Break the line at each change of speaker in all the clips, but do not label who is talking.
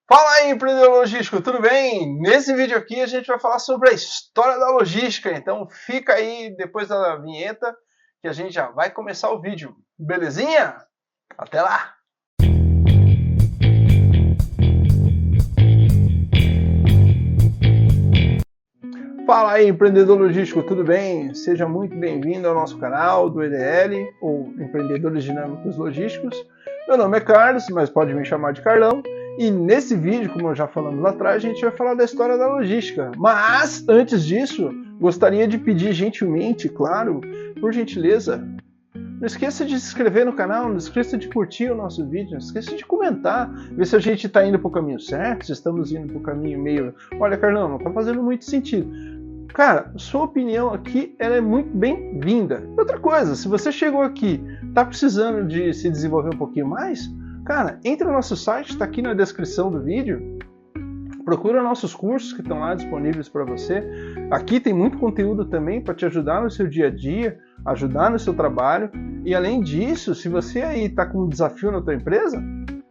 Fala aí, empreendedor logístico, tudo bem? Nesse vídeo aqui a gente vai falar sobre a história da logística, então fica aí depois da vinheta que a gente já vai começar o vídeo, belezinha? Até lá! Fala aí, empreendedor logístico, tudo bem? Seja muito bem-vindo ao nosso canal do EDL, ou Empreendedores Dinâmicos Logísticos. Meu nome é Carlos, mas pode me chamar de Carlão. E nesse vídeo, como já falamos lá atrás, a gente vai falar da história da logística. Mas, antes disso, gostaria de pedir gentilmente, claro, por gentileza, não esqueça de se inscrever no canal, não esqueça de curtir o nosso vídeo, não esqueça de comentar, ver se a gente está indo para o caminho certo, se estamos indo para o caminho meio... Olha, Carlão, não está fazendo muito sentido. Cara, sua opinião aqui ela é muito bem-vinda. Outra coisa, se você chegou aqui, está precisando de se desenvolver um pouquinho mais, cara, entra no nosso site, está aqui na descrição do vídeo, procura nossos cursos que estão lá disponíveis para você. Aqui tem muito conteúdo também para te ajudar no seu dia a dia, ajudar no seu trabalho. E além disso, se você aí está com um desafio na tua empresa,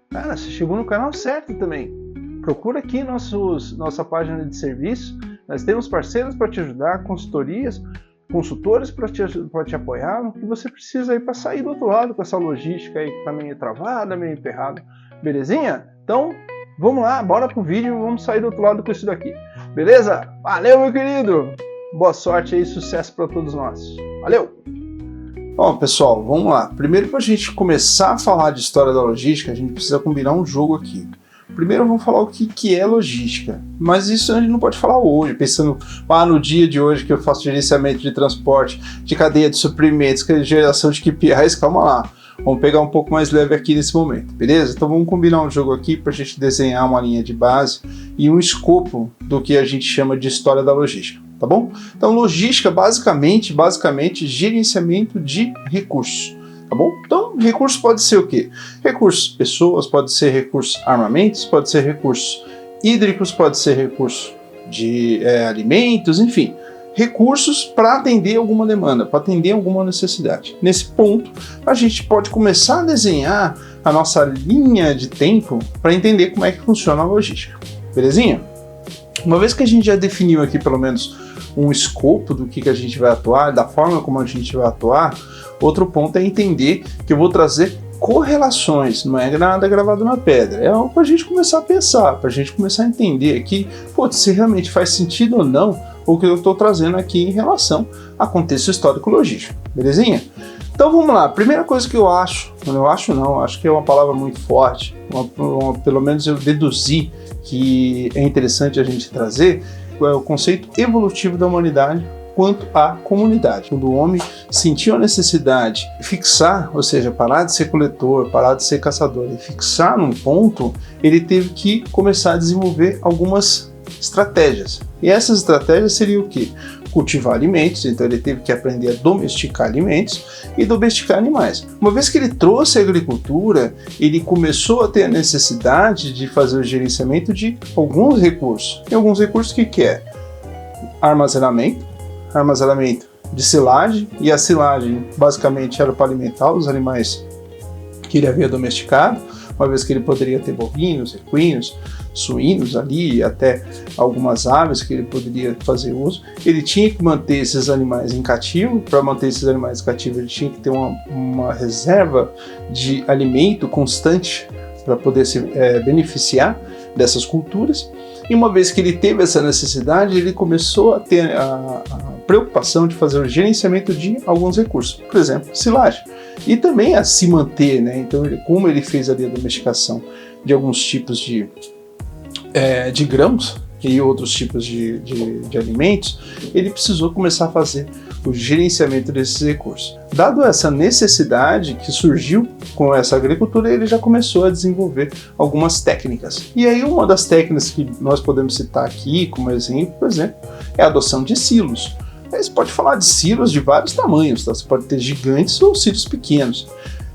cara, você chegou no canal certo também. Procura aqui nossa página de serviço. Nós temos parceiros para te ajudar, consultores para te apoiar no que você precisa aí para sair do outro lado com essa logística aí que está meio travada, meio emperrada. Belezinha? Então, vamos lá, bora pro vídeo, vamos sair do outro lado com isso daqui. Beleza? Valeu, meu querido! Boa sorte aí, sucesso para todos nós. Valeu! Bom, pessoal, vamos lá. Primeiro, para a gente começar a falar de história da logística, a gente precisa combinar um jogo aqui. Primeiro vamos falar o que é logística, mas isso a gente não pode falar hoje, pensando no dia de hoje que eu faço gerenciamento de transporte, de cadeia de suprimentos, geração de KPIs, calma lá, vamos pegar um pouco mais leve aqui nesse momento, beleza? Então vamos combinar um jogo aqui para a gente desenhar uma linha de base e um escopo do que a gente chama de história da logística, tá bom? Então logística basicamente gerenciamento de recursos. Tá bom? Então, recursos pode ser o quê? Recursos pessoas, pode ser recursos armamentos, pode ser recursos hídricos, pode ser recurso de alimentos, enfim. Recursos para atender alguma demanda, para atender alguma necessidade. Nesse ponto, a gente pode começar a desenhar a nossa linha de tempo para entender como é que funciona a logística. Belezinha? Uma vez que a gente já definiu aqui pelo menos um escopo do que a gente vai atuar, da forma como a gente vai atuar, outro ponto é entender que eu vou trazer correlações, não é nada gravado na pedra, é algo para a gente começar a pensar, para a gente começar a entender aqui, se realmente faz sentido ou não o que eu estou trazendo aqui em relação a contexto histórico-logístico, belezinha? Então vamos lá, primeira coisa que acho que é uma palavra muito forte, pelo menos eu deduzi que é interessante a gente trazer, é o conceito evolutivo da humanidade quanto à comunidade. Quando o homem sentiu a necessidade de fixar, ou seja, parar de ser coletor, parar de ser caçador e fixar num ponto, ele teve que começar a desenvolver algumas estratégias. E essas estratégias seriam o quê? Cultivar alimentos, então ele teve que aprender a domesticar alimentos e domesticar animais. Uma vez que ele trouxe a agricultura, ele começou a ter a necessidade de fazer o gerenciamento de alguns recursos. E alguns recursos que é? Armazenamento de silagem, e a silagem basicamente era para alimentar os animais que ele havia domesticado, uma vez que ele poderia ter bovinos, equinos, suínos ali, até algumas aves que ele poderia fazer uso. Ele tinha que manter esses animais em cativo. Para manter esses animais em cativo, ele tinha que ter uma reserva de alimento constante para poder se beneficiar dessas culturas. E uma vez que ele teve essa necessidade, ele começou a ter a preocupação de fazer o gerenciamento de alguns recursos, por exemplo, silagem. E também a se manter, né? Então, como ele fez ali a domesticação de alguns tipos de grãos e outros tipos de alimentos, ele precisou começar a fazer o gerenciamento desses recursos. Dado essa necessidade que surgiu com essa agricultura, ele já começou a desenvolver algumas técnicas. E aí uma das técnicas que nós podemos citar aqui como exemplo, por exemplo, é a adoção de silos. Você pode falar de silos de vários tamanhos, tá? Você pode ter gigantes ou silos pequenos.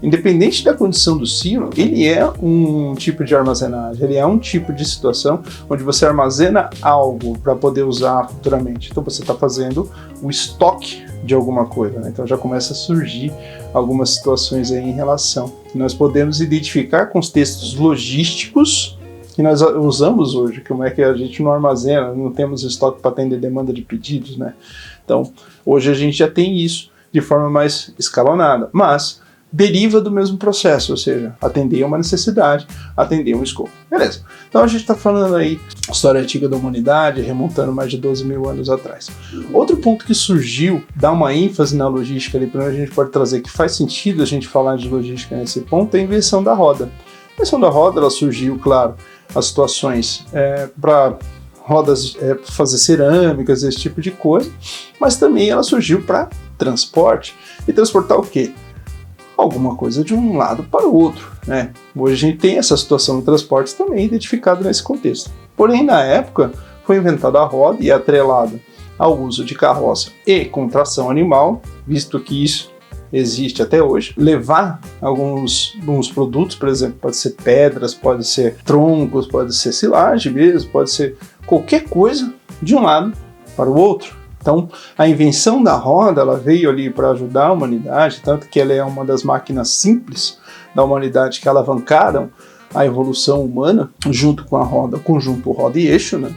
Independente da condição do silo, ele é um tipo de armazenagem, ele é um tipo de situação onde você armazena algo para poder usar futuramente. Então você está fazendo o estoque de alguma coisa, né? Então já começa a surgir algumas situações aí em relação. Nós podemos identificar contextos logísticos que nós usamos hoje, como é que a gente não armazena, não temos estoque para atender demanda de pedidos, né? Então, hoje a gente já tem isso de forma mais escalonada, mas deriva do mesmo processo, ou seja, atender uma necessidade, atender um escopo. Beleza. Então a gente está falando aí história antiga da humanidade, remontando mais de 12 mil anos atrás. Outro ponto que surgiu, dá uma ênfase na logística ali, para a gente pode trazer que faz sentido a gente falar de logística nesse ponto, é a invenção da roda. A invenção da roda, ela surgiu, claro, as situações para rodas, fazer cerâmicas, esse tipo de coisa, mas também ela surgiu para transporte. E transportar o quê? Alguma coisa de um lado para o outro, né? Hoje a gente tem essa situação no transporte também identificada nesse contexto. Porém, na época, foi inventada a roda e atrelada ao uso de carroça e contração animal, visto que isso existe até hoje. Levar alguns produtos, por exemplo, pode ser pedras, pode ser troncos, pode ser silagem mesmo, pode ser qualquer coisa de um lado para o outro. Então, a invenção da roda, ela veio ali para ajudar a humanidade, tanto que ela é uma das máquinas simples da humanidade que alavancaram a evolução humana, junto com a roda, conjunto roda e eixo, né?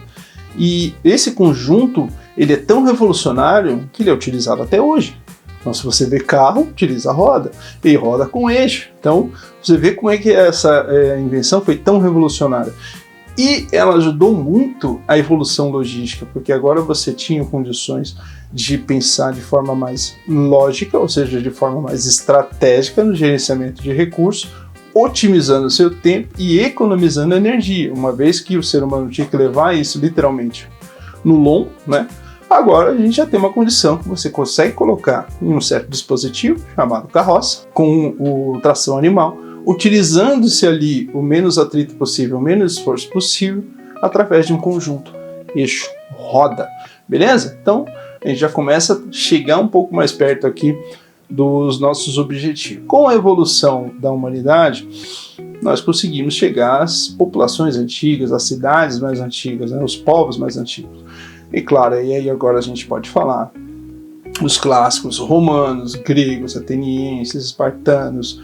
E esse conjunto, ele é tão revolucionário que ele é utilizado até hoje. Então, se você vê carro, utiliza a roda, e roda com eixo. Então, você vê como é que essa invenção foi tão revolucionária. E ela ajudou muito a evolução logística, porque agora você tinha condições de pensar de forma mais lógica, ou seja, de forma mais estratégica no gerenciamento de recursos, otimizando o seu tempo e economizando energia, uma vez que o ser humano tinha que levar isso literalmente no lombo, né? Agora a gente já tem uma condição que você consegue colocar em um certo dispositivo, chamado carroça, com o tração animal, utilizando-se ali o menos atrito possível, o menos esforço possível, através de um conjunto eixo roda. Beleza? Então, a gente já começa a chegar um pouco mais perto aqui dos nossos objetivos. Com a evolução da humanidade, nós conseguimos chegar às populações antigas, às cidades mais antigas, né, os povos mais antigos. E claro, e aí agora a gente pode falar os clássicos romanos, gregos, atenienses, espartanos,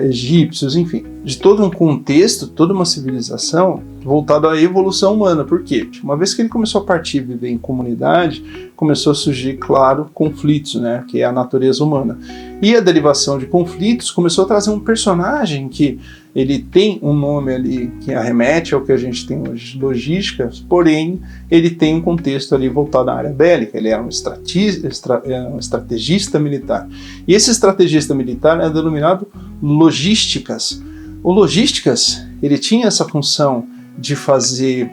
egípcios, enfim, de todo um contexto, toda uma civilização voltada à evolução humana. Por quê? Uma vez que ele começou a partir de viver em comunidade, começou a surgir, claro, conflitos, né, que é a natureza humana. E a derivação de conflitos começou a trazer um personagem que ele tem um nome ali que arremete ao que a gente tem hoje, logística, porém ele tem um contexto ali voltado à área bélica, ele era um estrategista militar. E esse estrategista militar é denominado logísticas. O logísticas, ele tinha essa função de fazer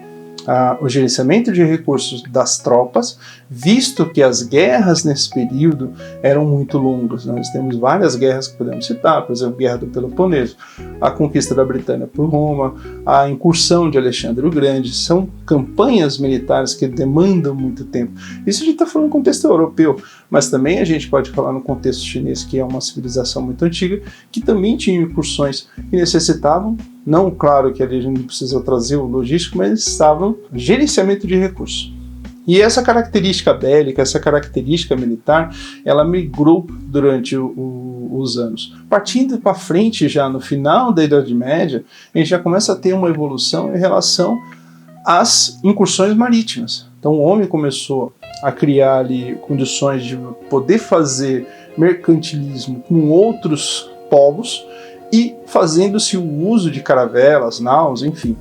o gerenciamento de recursos das tropas, visto que as guerras nesse período eram muito longas. Nós temos várias guerras que podemos citar, por exemplo, a Guerra do Peloponeso, a conquista da Britânia por Roma, a incursão de Alexandre o Grande, são campanhas militares que demandam muito tempo. Isso a gente está falando no contexto europeu, mas também a gente pode falar no contexto chinês, que é uma civilização muito antiga, que também tinha incursões que necessitavam, não, claro que a gente não precisa trazer o logístico, mas estavam gerenciamento de recursos. E essa característica bélica, essa característica militar, ela migrou durante os anos. Partindo para frente, já no final da Idade Média, a gente já começa a ter uma evolução em relação às incursões marítimas. Então o homem começou a criar ali condições de poder fazer mercantilismo com outros povos, e fazendo-se o uso de caravelas, naus, enfim,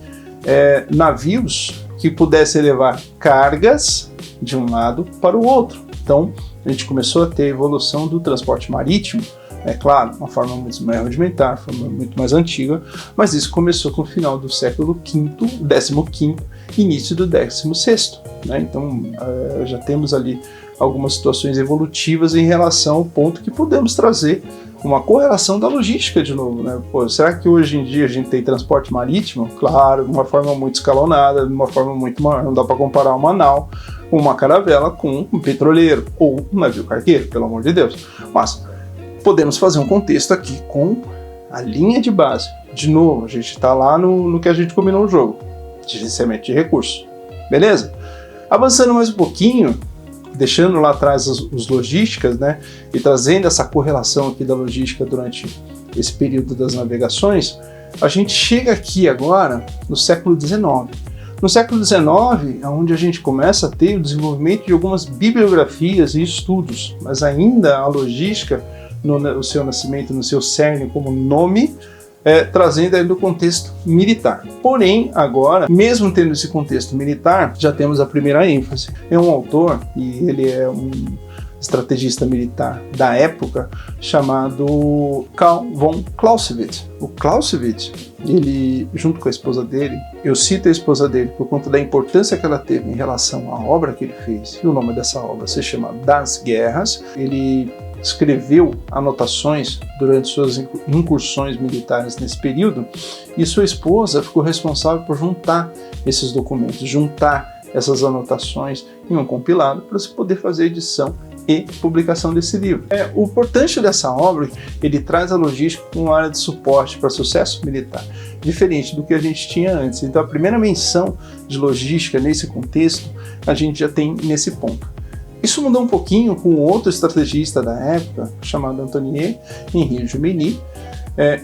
navios que pudessem levar cargas de um lado para o outro. Então, a gente começou a ter a evolução do transporte marítimo, é claro, uma forma muito mais rudimentar, forma muito mais antiga, mas isso começou com o final do século V, XV, início do XVI, né? Então, já temos ali algumas situações evolutivas em relação ao ponto que podemos trazer uma correlação da logística de novo, né? Pô, será que hoje em dia a gente tem transporte marítimo? Claro, de uma forma muito escalonada, de uma forma muito maior. Não dá para comparar uma nau, uma caravela com um petroleiro ou um navio cargueiro, pelo amor de Deus. Mas podemos fazer um contexto aqui com a linha de base. De novo, a gente está lá no que a gente combinou no jogo, gerenciamento de recursos. Beleza? Avançando mais um pouquinho, deixando lá atrás os logísticas, né, e trazendo essa correlação aqui da logística durante esse período das navegações, a gente chega aqui agora no século XIX. No século XIX é onde a gente começa a ter o desenvolvimento de algumas bibliografias e estudos, mas ainda a logística, no seu nascimento, no seu cerne como nome, trazendo aí do contexto militar. Porém, agora, mesmo tendo esse contexto militar, já temos a primeira ênfase. É um autor, e ele é um estrategista militar da época, chamado Karl von Clausewitz. O Clausewitz, ele, junto com a esposa dele, eu cito a esposa dele por conta da importância que ela teve em relação à obra que ele fez, e o nome dessa obra se chama Das Guerras. Ele escreveu anotações durante suas incursões militares nesse período, e sua esposa ficou responsável por juntar esses documentos, juntar essas anotações em um compilado para se poder fazer edição e publicação desse livro. O importante dessa obra, ele traz a logística como uma área de suporte para sucesso militar, diferente do que a gente tinha antes. Então a primeira menção de logística nesse contexto, a gente já tem nesse ponto. Isso mudou um pouquinho com outro estrategista da época, chamado Antoine Henri Jomini,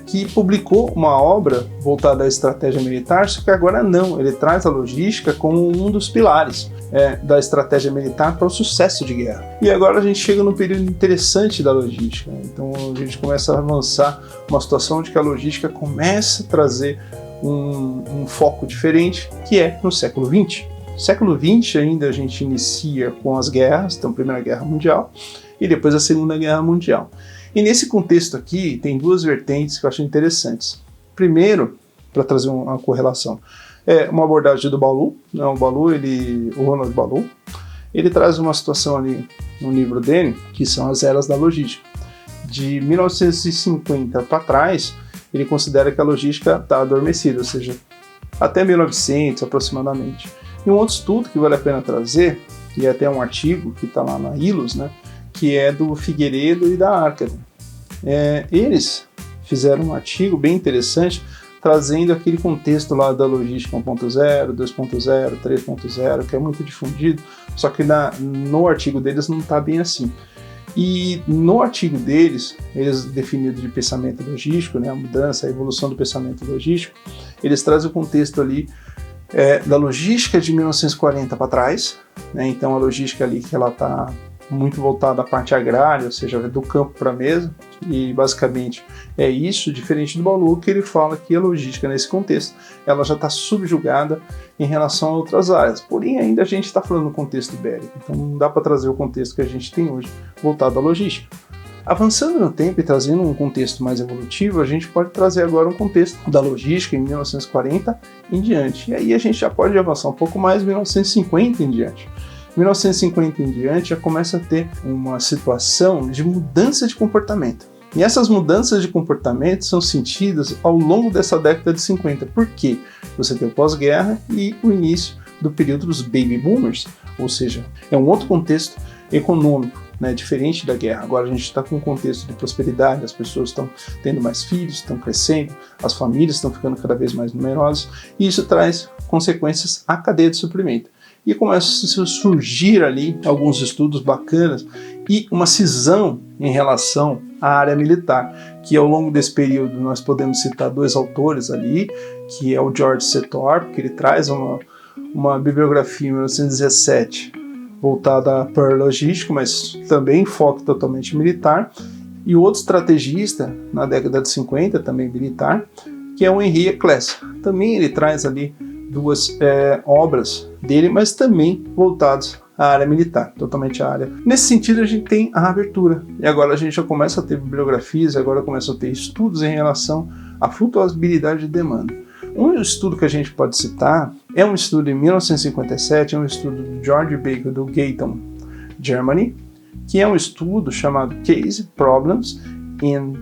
que publicou uma obra voltada à estratégia militar, só que agora não, ele traz a logística como um dos pilares da estratégia militar para o sucesso de guerra. E agora a gente chega num período interessante da logística, então a gente começa a avançar uma situação de que a logística começa a trazer um foco diferente, que é no século XX. No século XX ainda a gente inicia com as guerras, então a Primeira Guerra Mundial e depois a Segunda Guerra Mundial. E nesse contexto aqui tem duas vertentes que eu acho interessantes. Primeiro, para trazer uma correlação, uma abordagem do Ballou, né? O Ronald Ballou, ele traz uma situação ali no livro dele, que são as eras da logística. De 1950 para trás, ele considera que a logística está adormecida, ou seja, até 1900 aproximadamente. E um outro estudo que vale a pena trazer, e é até um artigo que está lá na ILOS, né, que é do Figueiredo e da Arcade. Eles fizeram um artigo bem interessante, trazendo aquele contexto lá da logística 1.0, 2.0, 3.0, que é muito difundido, só que no artigo deles não está bem assim. E no artigo deles, eles definidos de pensamento logístico, né, a mudança, a evolução do pensamento logístico, eles trazem o contexto ali da logística de 1940 para trás, né, então a logística ali que ela está muito voltada à parte agrária, ou seja, do campo para a mesa, e basicamente é isso, diferente do Ballou, que ele fala que a logística nesse contexto, ela já está subjugada em relação a outras áreas, porém ainda a gente está falando no contexto ibérico, então não dá para trazer o contexto que a gente tem hoje voltado à logística. Avançando no tempo e trazendo um contexto mais evolutivo, a gente pode trazer agora um contexto da logística em 1940 em diante, e aí a gente já pode avançar um pouco mais em 1950 em diante. 1950 em diante já começa a ter uma situação de mudança de comportamento. E essas mudanças de comportamento são sentidas ao longo dessa década de 50. Por quê? Você tem o pós-guerra e o início do período dos baby boomers, ou seja, é um outro contexto econômico, né, diferente da guerra. Agora a gente está com um contexto de prosperidade, as pessoas estão tendo mais filhos, estão crescendo, as famílias estão ficando cada vez mais numerosas, e isso traz consequências à cadeia de suprimento. E começa a surgir ali alguns estudos bacanas e uma cisão em relação à área militar, que ao longo desse período nós podemos citar dois autores ali, que é o George C. Thorpe, que ele traz uma bibliografia em 1917 voltada para logística, mas também foco totalmente militar, e outro estrategista na década de 50, também militar, que é o Henri Eclès. Também ele traz ali duas obras dele, mas também voltados à área militar, totalmente à área. Nesse sentido, a gente tem a abertura, e agora a gente já começa a ter bibliografias, agora começa a ter estudos em relação à flutuabilidade de demanda. Um estudo que a gente pode citar é um estudo em 1957, é um estudo do George Baker, do Gaitan, Germany, que é um estudo chamado Case Problems in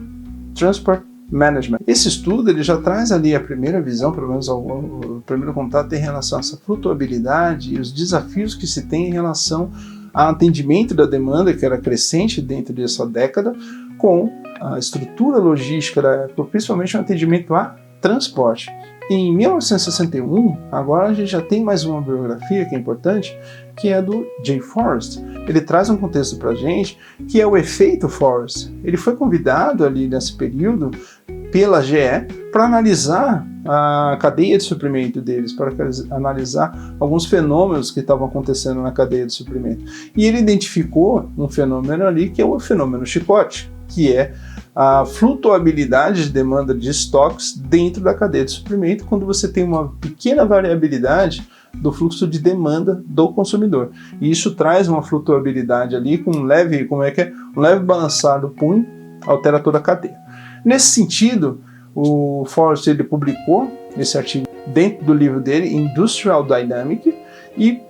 Transport Management. Esse estudo ele já traz ali a primeira visão, pelo menos o primeiro contato em relação a essa flutuabilidade e os desafios que se tem em relação ao atendimento da demanda, que era crescente dentro dessa década, com a estrutura logística da época, principalmente o atendimento a transporte. Em 1961, agora a gente já tem mais uma bibliografia que é importante, que é do Jay Forrest. Ele traz um contexto para a gente que é o efeito Forrest. Ele foi convidado ali nesse período pela GE para analisar a cadeia de suprimento deles, para analisar alguns fenômenos que estavam acontecendo na cadeia de suprimento. E ele identificou um fenômeno ali que é o fenômeno chicote, que é a flutuabilidade de demanda de estoques dentro da cadeia de suprimento, quando você tem uma pequena variabilidade do fluxo de demanda do consumidor. E isso traz uma flutuabilidade ali com um leve balançar do punho, altera toda a cadeia. Nesse sentido, o Forrest ele publicou esse artigo dentro do livro dele, Industrial Dynamics, e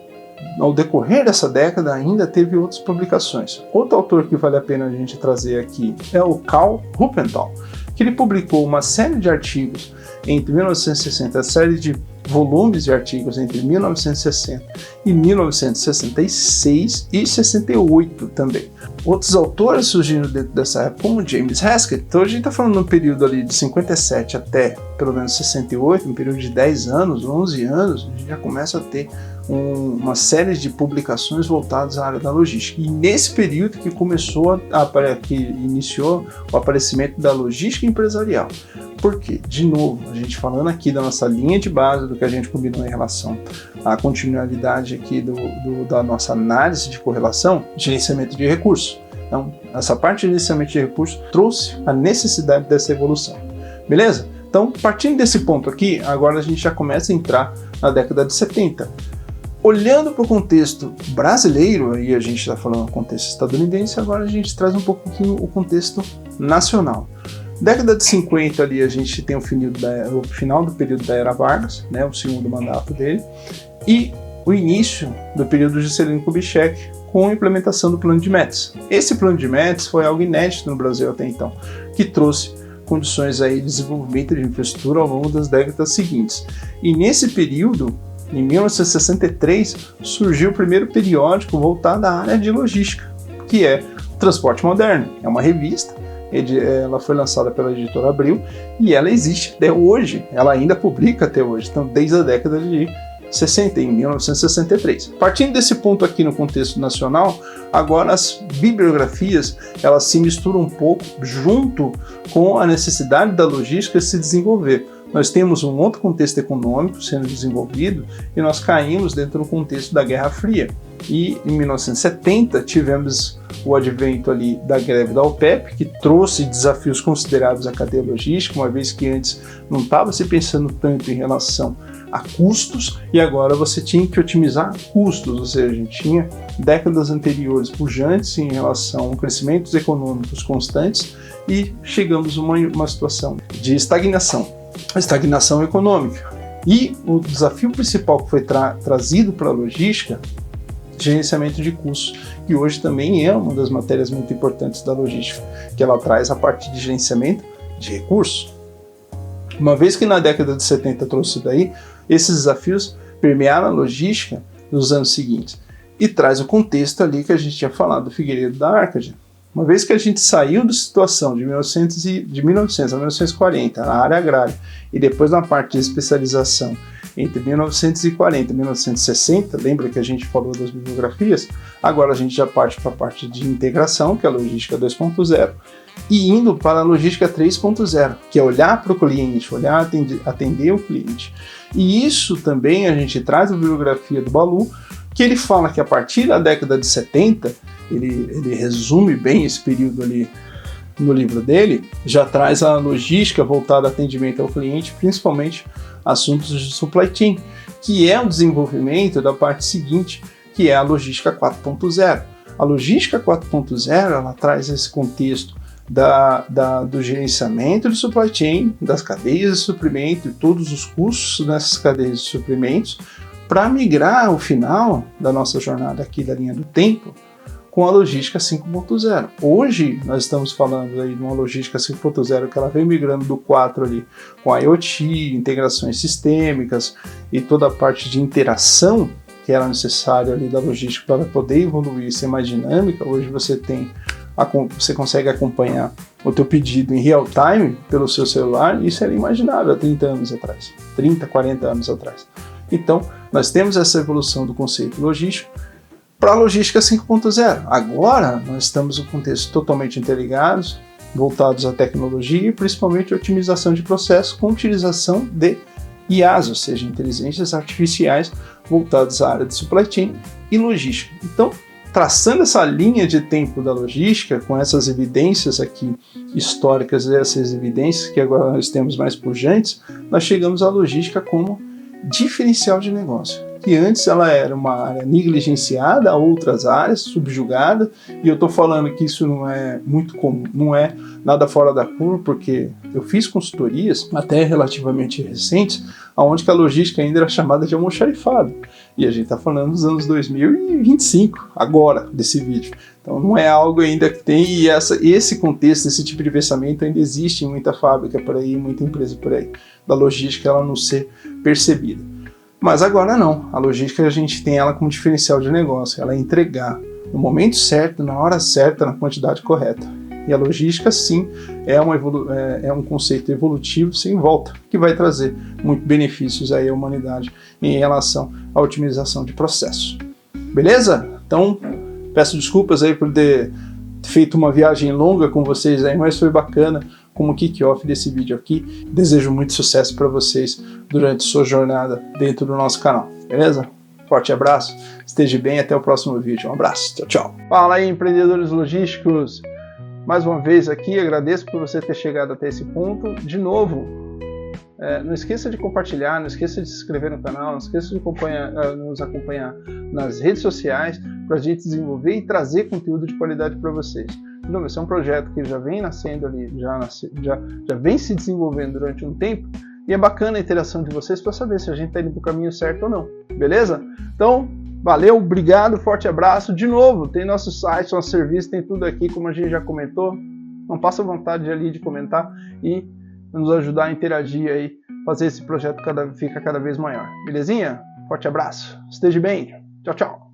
ao decorrer dessa década ainda teve outras publicações. Outro autor que vale a pena a gente trazer aqui é o Karl Rupenthal, que ele publicou uma série de artigos entre 1960, a série de volumes de artigos entre 1960 e 1966 e 68 também. Outros autores surgiram dentro dessa época, como James Haskell. Então a gente está falando de um período ali de 57 até pelo menos 68, um período de 10 anos, 11 anos, a gente já começa a ter uma série de publicações voltadas à área da logística. E nesse período que iniciou o aparecimento da logística empresarial. Por quê? De novo, a gente falando aqui da nossa linha de base, do que a gente combinou em relação à continuidade aqui da nossa análise de correlação, gerenciamento de recursos. Então, essa parte de gerenciamento de recursos trouxe a necessidade dessa evolução. Beleza? Então, partindo desse ponto aqui, agora a gente já começa a entrar na década de 70. Olhando para o contexto brasileiro, aí a gente está falando do contexto estadunidense, agora a gente traz um pouquinho o contexto nacional. Década de 50 ali a gente tem o final do período da Era Vargas, né, o segundo mandato dele, e o início do período de Juscelino Kubitschek com a implementação do Plano de Metz. Esse Plano de Metz foi algo inédito no Brasil até então, que trouxe condições aí de desenvolvimento de infraestrutura ao longo das décadas seguintes. E nesse período, em 1963, surgiu o primeiro periódico voltado à área de logística, que é Transporte Moderno. É uma revista, ela foi lançada pela editora Abril e ela existe até hoje, ela ainda publica até hoje, então desde a década de 60, em 1963. Partindo desse ponto aqui no contexto nacional, agora as bibliografias elas se misturam um pouco junto com a necessidade da logística se desenvolver. Nós temos um outro contexto econômico sendo desenvolvido e nós caímos dentro do contexto da Guerra Fria. E em 1970 tivemos o advento ali da greve da OPEP, que trouxe desafios consideráveis à cadeia logística, uma vez que antes não estava se pensando tanto em relação a custos, e agora você tinha que otimizar custos, ou seja, a gente tinha décadas anteriores pujantes em relação a crescimentos econômicos constantes e chegamos a uma situação de estagnação econômica. E o desafio principal que foi trazido para a logística, gerenciamento de custos, que hoje também é uma das matérias muito importantes da logística, que ela traz a parte de gerenciamento de recursos. Uma vez que na década de 70 trouxe isso daí, esses desafios permearam a logística nos anos seguintes e traz o contexto ali que a gente tinha falado do Figueiredo da Arcade. Uma vez que a gente saiu da situação de 1900 a 1940 na área agrária e depois na parte de especialização entre 1940 e 1960, lembra que a gente falou das bibliografias? Agora a gente já parte para a parte de integração, que é a logística 2.0, e indo para a logística 3.0, que é olhar para o cliente, olhar atender o cliente. E isso também a gente traz a bibliografia do Balu, que ele fala que a partir da década de 70, ele resume bem esse período ali no livro dele, já traz a logística voltada ao atendimento ao cliente, principalmente assuntos de supply chain, que é o desenvolvimento da parte seguinte, que é a logística 4.0. A logística 4.0 ela traz esse contexto do gerenciamento de supply chain, das cadeias de suprimento e todos os custos nessas cadeias de suprimentos, para migrar ao final da nossa jornada aqui da linha do tempo com a logística 5.0. Hoje nós estamos falando aí de uma logística 5.0 que ela vem migrando do 4 ali com a IoT, integrações sistêmicas e toda a parte de interação que era necessária ali da logística para poder evoluir e ser mais dinâmica. Hoje você consegue acompanhar o teu pedido em real time pelo seu celular, e isso era imaginável há 30 anos atrás, 30, 40 anos atrás. Então, nós temos essa evolução do conceito logístico para a logística 5.0. Agora, nós estamos em um contexto totalmente interligados, voltados à tecnologia e principalmente a otimização de processos com utilização de IAs, ou seja, inteligências artificiais voltadas à área de supply chain e logística. Então, traçando essa linha de tempo da logística, com essas evidências aqui históricas e essas evidências que agora nós temos mais pujantes, nós chegamos à logística como diferencial de negócio, que antes ela era uma área negligenciada a outras áreas, subjugada, e eu estou falando que isso não é muito comum, não é nada fora da curva, porque eu fiz consultorias até relativamente recentes, onde que a logística ainda era chamada de almoxarifado, e a gente está falando dos anos 2025, agora, desse vídeo. Então não é algo ainda que tem, e esse contexto, esse tipo de pensamento ainda existe em muita fábrica por aí, muita empresa por aí, da logística ela não ser percebida. Mas agora não, a logística a gente tem ela como diferencial de negócio, ela é entregar no momento certo, na hora certa, na quantidade correta. E a logística sim é um conceito evolutivo sem volta, que vai trazer muitos benefícios aí à humanidade em relação à otimização de processos. Beleza? Então, peço desculpas aí por ter feito uma viagem longa com vocês aí, mas foi bacana como kick-off desse vídeo aqui. Desejo muito sucesso para vocês durante sua jornada dentro do nosso canal, beleza? Forte abraço, esteja bem, até o próximo vídeo. Um abraço, tchau, tchau. Fala aí, empreendedores logísticos. Mais uma vez aqui, agradeço por você ter chegado até esse ponto. De novo, não esqueça de compartilhar, não esqueça de se inscrever no canal, não esqueça de nos acompanhar nas redes sociais para a gente desenvolver e trazer conteúdo de qualidade para vocês. De novo, esse é um projeto que já vem nascendo ali, já vem se desenvolvendo durante um tempo, e é bacana a interação de vocês para saber se a gente está indo para o caminho certo ou não, beleza? Então, valeu, obrigado, forte abraço. De novo, tem nosso site, nosso serviço, tem tudo aqui, como a gente já comentou. Não passa vontade ali de comentar e nos ajudar a interagir aí, fazer esse projeto ficar cada vez maior. Belezinha? Forte abraço, esteja bem, tchau, tchau.